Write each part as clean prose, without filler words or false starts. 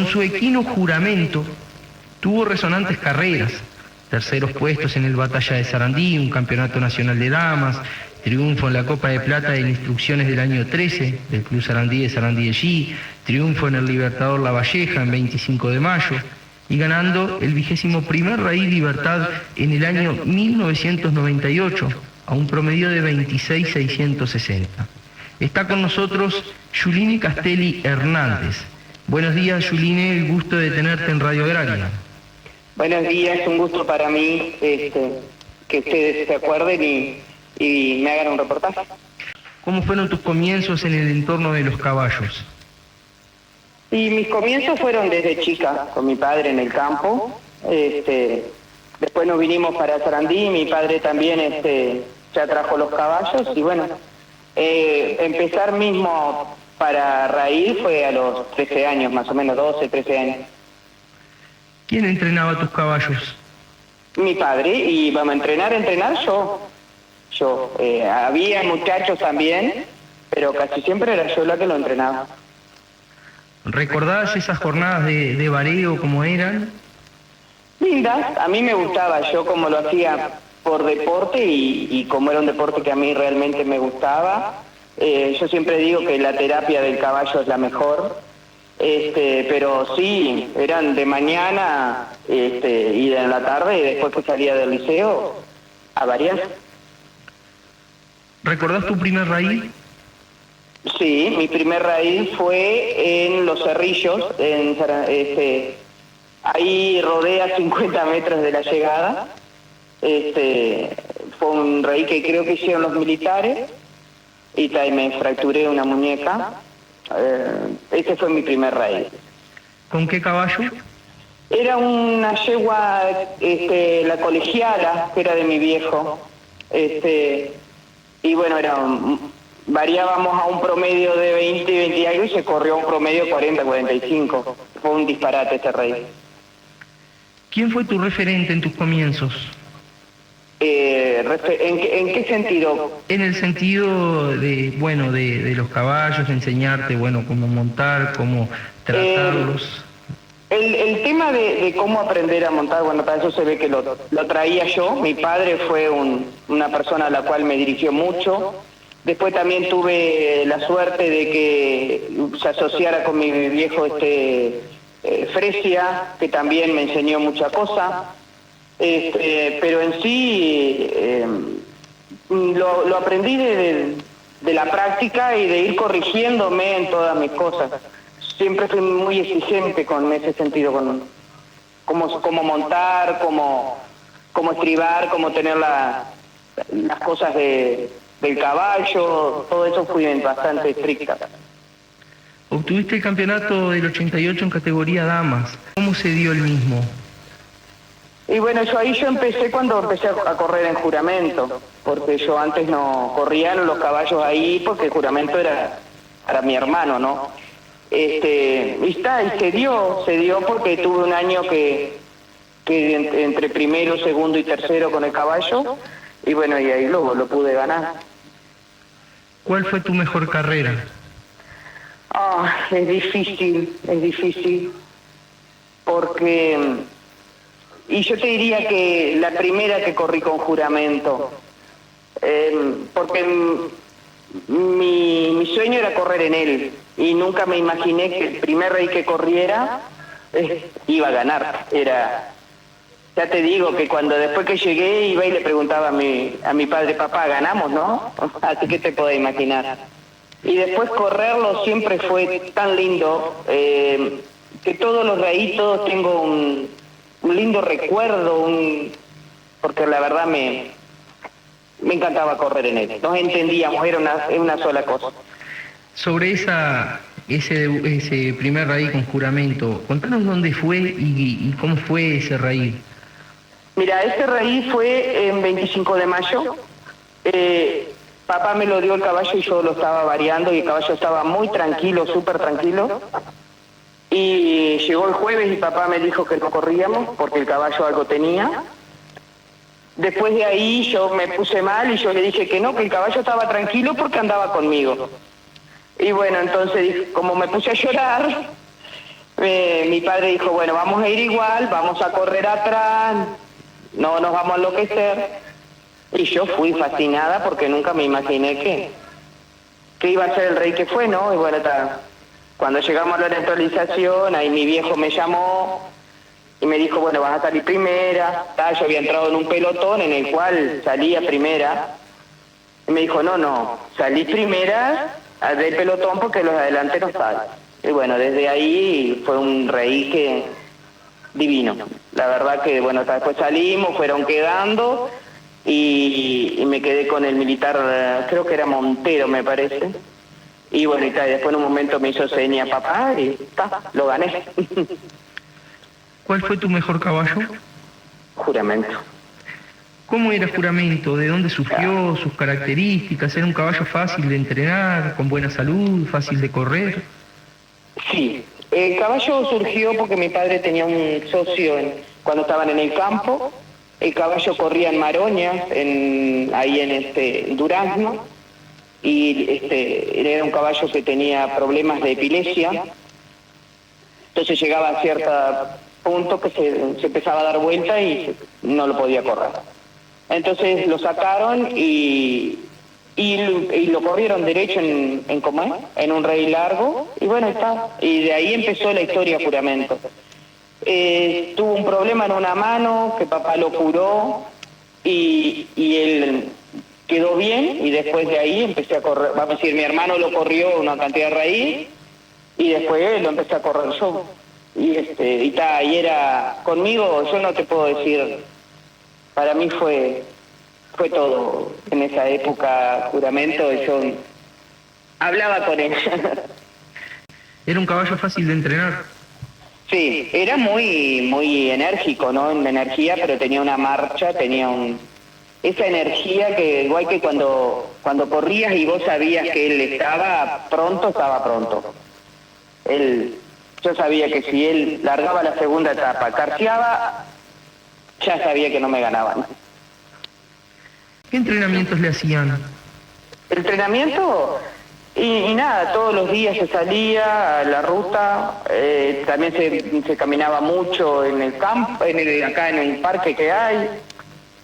Con su equino Juramento tuvo resonantes carreras, terceros puestos en el Batalla de Sarandí, un campeonato nacional de damas, triunfo en la Copa de Plata de Instrucciones del año 13, del Club Sarandí de Sarandí de G, triunfo en el Libertador La Valleja en 25 de mayo, y ganando el 21º Raíz Libertad en el año 1998, a un promedio de 26.660. Está con nosotros Yuline Castelli Hernández. Buenos días, Yuline, el gusto de tenerte en Radio Agraria. Buenos días, un gusto para mí que ustedes se acuerden y me hagan un reportaje. ¿Cómo fueron tus comienzos en el entorno de los caballos? Y mis comienzos fueron desde chica, con mi padre en el campo. Después nos vinimos para Sarandí, mi padre también ya trajo los caballos y bueno, empezar mismo para Raíz fue a los 13 años, más o menos 12, 13 años. ¿Quién entrenaba tus caballos? Mi padre, y vamos a entrenar yo. Había muchachos también, pero casi siempre era yo la que lo entrenaba. ¿Recordás esas jornadas de vareo como eran? Lindas, a mí me gustaba, yo como lo hacía por deporte y como era un deporte que a mí realmente me gustaba. Yo siempre digo que la terapia del caballo es la mejor, pero sí, eran de mañana y de la tarde y después que salía del liceo a variar. ¿Recordás tu primer raíz? Sí, mi primer raíz fue en Los Cerrillos, ahí rodea 50 metros de la llegada. Fue un raíz que creo que hicieron los militares y me fracturé una muñeca. Ese fue mi primer raíz. ¿Con qué caballo? Era una yegua, la colegiala, que era de mi viejo. Y bueno, variábamos a un promedio de 20 y algo y se corrió a un promedio 40, 45. Fue un disparate este raíz. ¿Quién fue tu referente en tus comienzos? ¿En qué sentido? En el sentido de los caballos, enseñarte, cómo montar, cómo tratarlos. El tema de cómo aprender a montar, para eso se ve que lo traía yo. Mi padre fue una persona a la cual me dirigió mucho. Después también tuve la suerte de que se asociara con mi viejo Fresia, que también me enseñó muchas cosas. Pero en sí lo aprendí de la práctica y de ir corrigiéndome en todas mis cosas. Siempre fui muy exigente en ese sentido, con cómo montar, cómo estribar, cómo tener las cosas del caballo, todo eso fui bastante estricta. Obtuviste el campeonato del 88 en categoría damas. ¿Cómo se dio el mismo? Y bueno, yo empecé cuando empecé a correr en Juramento, porque yo antes no corría los caballos ahí, porque el Juramento era para mi hermano, ¿no? Y se dio porque tuve un año que entre primero, segundo y tercero con el caballo, y bueno, y ahí luego lo pude ganar. ¿Cuál fue tu mejor carrera? Es difícil, porque... Y yo te diría que la primera que corrí con Juramento, porque mi sueño era correr en él, y nunca me imaginé que el primer rey que corriera iba a ganar. Ya te digo que después que llegué iba y le preguntaba a mi padre, papá, ganamos, ¿no? Así que te podés imaginar. Y después correrlo siempre fue tan lindo, que todos los raítos tengo un lindo recuerdo, porque la verdad me encantaba correr en él. Nos entendíamos, era una sola cosa. Sobre ese primer raíz con Juramento, contanos dónde fue y cómo fue ese raíz. Mira, ese raíz fue en 25 de mayo. Papá me lo dio el caballo y yo lo estaba variando y el caballo estaba muy tranquilo, súper tranquilo. Y llegó el jueves y papá me dijo que no corríamos porque el caballo algo tenía. Después de ahí yo me puse mal y yo le dije que no, que el caballo estaba tranquilo porque andaba conmigo. Y bueno, entonces como me puse a llorar, Mi padre dijo, bueno, vamos a ir igual, vamos a correr atrás, no nos vamos a enloquecer. Y yo fui fascinada porque nunca me imaginé que iba a ser el rey que fue, ¿no? Y bueno, cuando llegamos a la neutralización, ahí mi viejo me llamó y me dijo, bueno, vas a salir primera. Yo había entrado en un pelotón en el cual salía primera. Y me dijo, no, salí primera del pelotón porque los delanteros salen. Y bueno, desde ahí fue un rey que divino. La verdad que, bueno, después salimos, fueron quedando y me quedé con el militar, creo que era Montero, me parece. Y bueno, después en un momento me hizo seña papá y lo gané. ¿Cuál fue tu mejor caballo? Juramento. ¿Cómo era Juramento? ¿De dónde surgió? ¿Sus características? ¿Era un caballo fácil de entrenar, con buena salud, fácil de correr? Sí, el caballo surgió porque mi padre tenía un socio cuando estaban en el campo. El caballo corría en Maroña, ahí en Durazno, y era un caballo que tenía problemas de epilepsia. Entonces llegaba a cierto punto que se empezaba a dar vuelta y no lo podía correr. Entonces lo sacaron y lo corrieron derecho en un rey largo, y bueno, y de ahí empezó la historia Juramento. Tuvo un problema en una mano, que papá lo curó, y él quedó bien, y después de ahí empecé a correr. Vamos a decir, mi hermano lo corrió una cantidad de raíz, y después lo empecé a correr yo. Y era conmigo, yo no te puedo decir, para mí fue todo en esa época Juramento, y yo hablaba con él. ¿Era un caballo fácil de entrenar? Sí, era muy enérgico, ¿no? En energía, pero tenía una marcha, esa energía que igual que cuando corrías y vos sabías que él estaba pronto. Yo sabía que si él largaba la segunda etapa, carceaba, ya sabía que no me ganaban. ¿Qué entrenamientos le hacían? El entrenamiento, y nada, todos los días se salía a la ruta, también se caminaba mucho en el campo, acá en el parque que hay.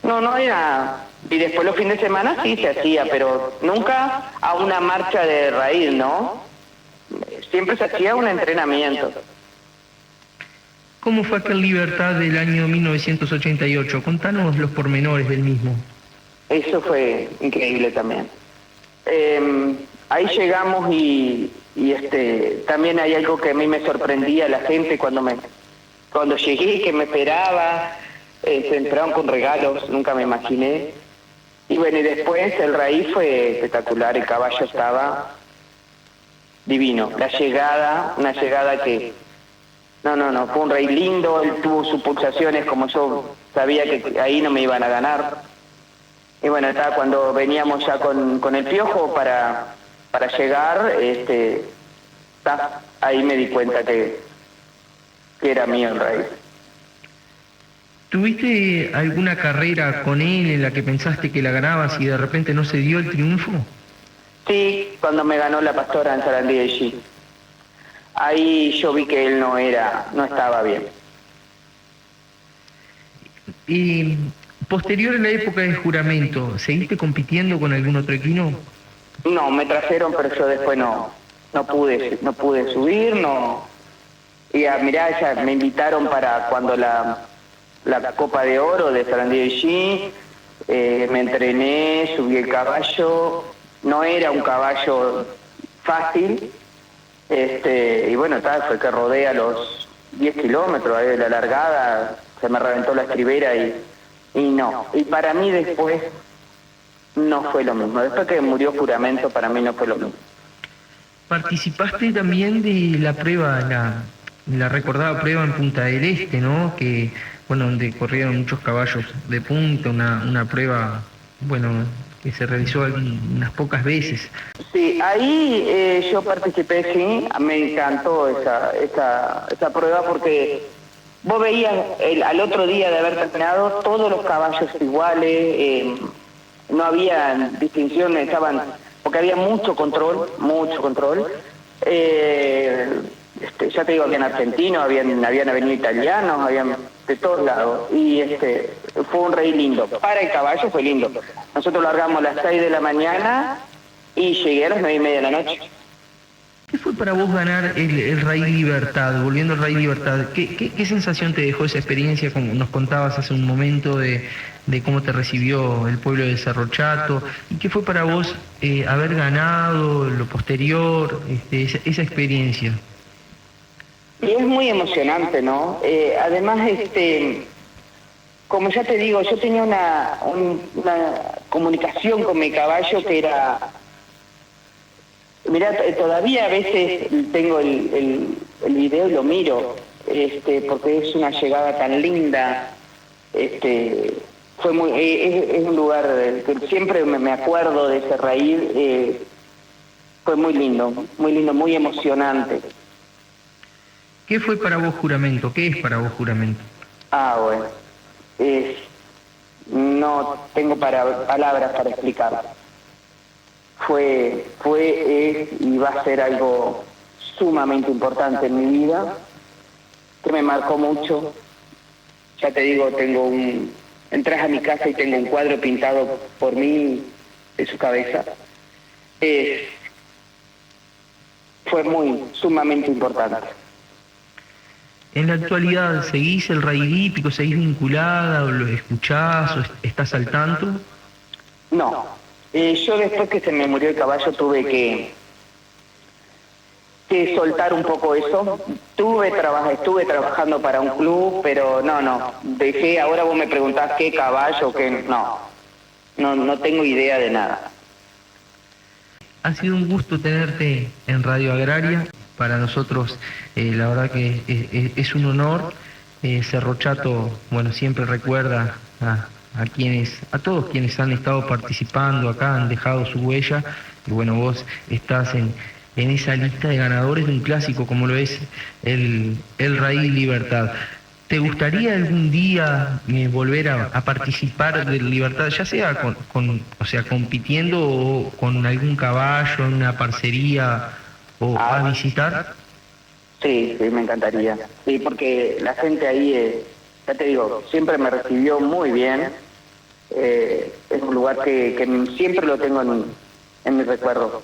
No era. Y después los fines de semana sí se hacía, pero nunca a una marcha de raíz, ¿no? Siempre se hacía un entrenamiento. ¿Cómo fue aquel Libertad del año 1988? Contanos los pormenores del mismo. Eso fue increíble también. Ahí llegamos y también hay algo que a mí me sorprendía, la gente cuando llegué, que me esperaba, se entraron con regalos, nunca me imaginé. Y bueno, y después el raíz fue espectacular, el caballo estaba divino. Una llegada que no, fue un rey lindo, él tuvo sus pulsaciones como yo sabía que ahí no me iban a ganar. Y bueno, cuando veníamos ya con el Piojo para llegar, ahí me di cuenta que era mío el rey. ¿Tuviste alguna carrera con él en la que pensaste que la ganabas y de repente no se dio el triunfo? Sí, cuando me ganó la Pastora en Sarandí de G. Ahí yo vi que él no estaba bien. Y posterior a la época de Juramento, ¿seguiste compitiendo con algún otro equino? No, me trajeron, pero yo después no pude subir, no. Y mirá, ya me invitaron para cuando la Copa de Oro de Sarandí de G, me entrené, subí el caballo, no era un caballo fácil, y bueno, fue que rodé a los 10 kilómetros de la largada, se me reventó la estribera y no. Y para mí después no fue lo mismo. Después que murió Juramento, para mí no fue lo mismo. Participaste también de la prueba, la recordada prueba en Punta del Este, ¿no? Que, bueno, donde corrieron muchos caballos de punta, una prueba, bueno, que se realizó unas pocas veces. Sí, ahí yo participé, sí, me encantó esa prueba porque vos veías al otro día de haber terminado todos los caballos iguales, no había distinciones, porque había mucho control, ya te digo que en argentino habían venido italianos, habían de todos lados, y fue un rey lindo. Para el caballo fue lindo. Nosotros largamos a las 6 de la mañana y llegué a las 9:30 de la noche. ¿Qué fue para vos ganar el Rally Libertad, volviendo al Rally Libertad? ¿Qué sensación te dejó esa experiencia, como nos contabas hace un momento, de cómo te recibió el pueblo de Cerro Chato? ¿Y qué fue para vos haber ganado, lo posterior, esa experiencia? Y es muy emocionante, ¿no? Además, como ya te digo, yo tenía una comunicación con mi caballo que era... Mirá, todavía a veces tengo el video y lo miro, porque es una llegada tan linda. Fue muy, es un lugar que siempre me acuerdo de ese raíz. Fue muy lindo, muy emocionante. ¿Qué fue para vos Juramento? ¿Qué es para vos Juramento? Bueno, no tengo palabras para explicar. Fue, es y va a ser algo sumamente importante en mi vida, que me marcó mucho. Ya te digo, entras a mi casa y tengo un cuadro pintado por mí de su cabeza. Fue sumamente importante. En la actualidad, ¿seguís el rally hípico? ¿Seguís vinculada? ¿O lo escuchás? ¿O estás al tanto? No. Yo después que se me murió el caballo tuve que soltar un poco eso. Estuve trabajando para un club, pero no. Dejé, ahora vos me preguntás qué caballo, no tengo idea de nada. Ha sido un gusto tenerte en Radio Agraria. Para nosotros, la verdad que es un honor. Cerro Chato, bueno, siempre recuerda a todos quienes han estado participando acá, han dejado su huella, y bueno, vos estás en esa lista de ganadores de un clásico como lo es el Rally Libertad. ¿Te gustaría algún día volver a participar del Libertad, ya sea compitiendo o con algún caballo, en una parcería, o a visitar? Sí, me encantaría. Sí, porque la gente ahí, ya te digo, siempre me recibió muy bien. Es un lugar que siempre lo tengo en mi recuerdo.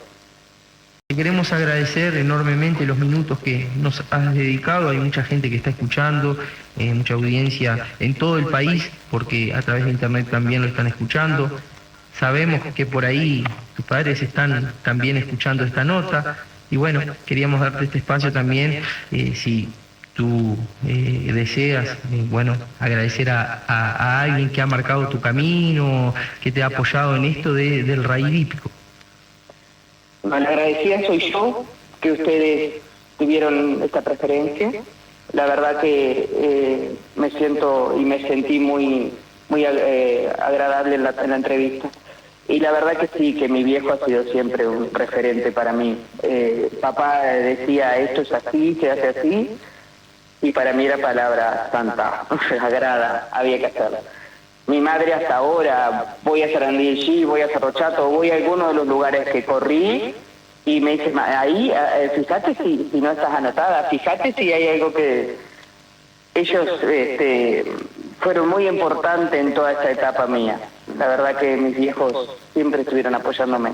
Te queremos agradecer enormemente los minutos que nos has dedicado. Hay mucha gente que está escuchando, mucha audiencia en todo el país, porque a través de internet también lo están escuchando. Sabemos que por ahí tus padres están también escuchando esta nota, y bueno, queríamos darte este espacio también, si tú deseas, agradecer a alguien que ha marcado tu camino, que te ha apoyado en esto del rally hípico. La agradecida soy yo, que ustedes tuvieron esta preferencia. La verdad que me siento y me sentí muy agradable en la entrevista. Y la verdad que sí, que mi viejo ha sido siempre un referente para mí. Papá decía, esto es así, se hace así, y para mí era palabra santa, sagrada, había que hacerla. Mi madre hasta ahora, voy a Sarandí, voy a Cerro Chato, voy a alguno de los lugares que corrí, y me dice, ahí, fíjate si no estás anotada, fíjate si hay algo que... Ellos fueron muy importantes en toda esta etapa mía. La verdad que mis viejos siempre estuvieron apoyándome.